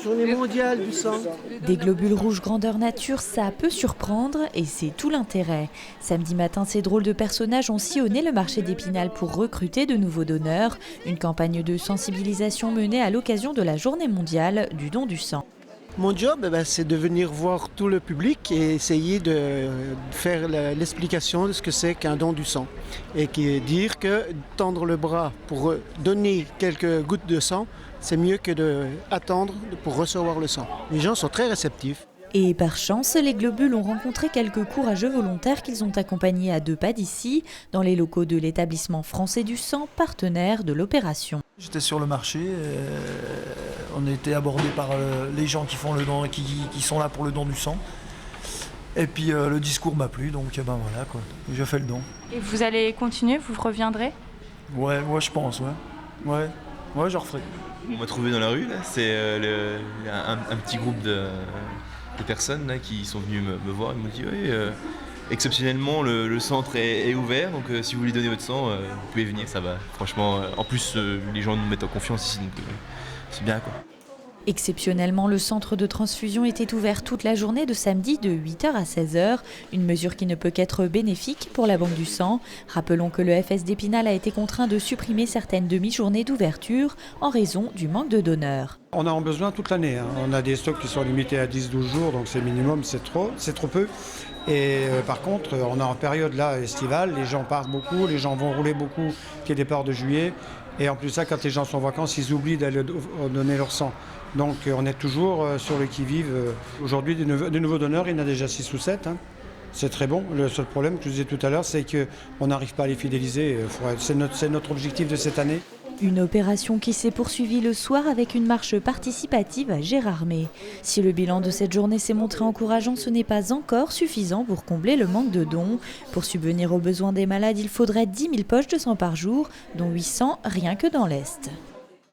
Journée mondiale du sang. Des globules rouges grandeur nature, ça peut surprendre et c'est tout l'intérêt. Samedi matin, ces drôles de personnages ont sillonné le marché d'Épinal pour recruter de nouveaux donneurs. Une campagne de sensibilisation menée à l'occasion de la Journée mondiale du don du sang. Mon job, c'est de venir voir tout le public et essayer de faire l'explication de ce que c'est qu'un don du sang. Et dire que tendre le bras pour donner quelques gouttes de sang, c'est mieux que d'attendre pour recevoir le sang. Les gens sont très réceptifs. Et par chance, les globules ont rencontré quelques courageux volontaires qu'ils ont accompagnés à 2 pas d'ici, dans les locaux de l'établissement français du sang, partenaire de l'opération. J'étais sur le marché, on a été abordés par les gens qui font le don, qui sont là pour le don du sang. Et puis le discours m'a plu, donc voilà quoi, j'ai fait le don. Et vous allez continuer, vous reviendrez? Ouais, je pense, ouais, je referai. On m'a trouvé dans la rue, là. C'est un petit groupe de personnes là, qui sont venus me voir. Ils m'ont dit oui, exceptionnellement le centre est ouvert, donc si vous voulez donner votre sang, vous pouvez venir, ça va. Franchement, en plus les gens nous mettent en confiance ici, donc c'est bien quoi. Exceptionnellement, le centre de transfusion était ouvert toute la journée de samedi de 8h à 16h, une mesure qui ne peut qu'être bénéfique pour la Banque du sang. Rappelons que le FS d'Épinal a été contraint de supprimer certaines demi-journées d'ouverture en raison du manque de donneurs. On a en besoin toute l'année, hein. On a des stocks qui sont limités à 10-12 jours, donc c'est minimum, c'est trop peu. Et par contre, on est en période là estivale, les gens partent beaucoup, les gens vont rouler beaucoup, qui est départ de juillet. Et en plus ça, quand les gens sont en vacances, ils oublient d'aller donner leur sang. Donc on est toujours sur le qui-vive. Aujourd'hui, des nouveaux donneurs, il y en a déjà 6 ou 7. Hein. C'est très bon. Le seul problème que je disais tout à l'heure, c'est qu'on n'arrive pas à les fidéliser. C'est notre objectif de cette année. Une opération qui s'est poursuivie le soir avec une marche participative à Gérardmer. Si le bilan de cette journée s'est montré encourageant, ce n'est pas encore suffisant pour combler le manque de dons. Pour subvenir aux besoins des malades, il faudrait 10 000 poches de sang par jour, dont 800 rien que dans l'Est.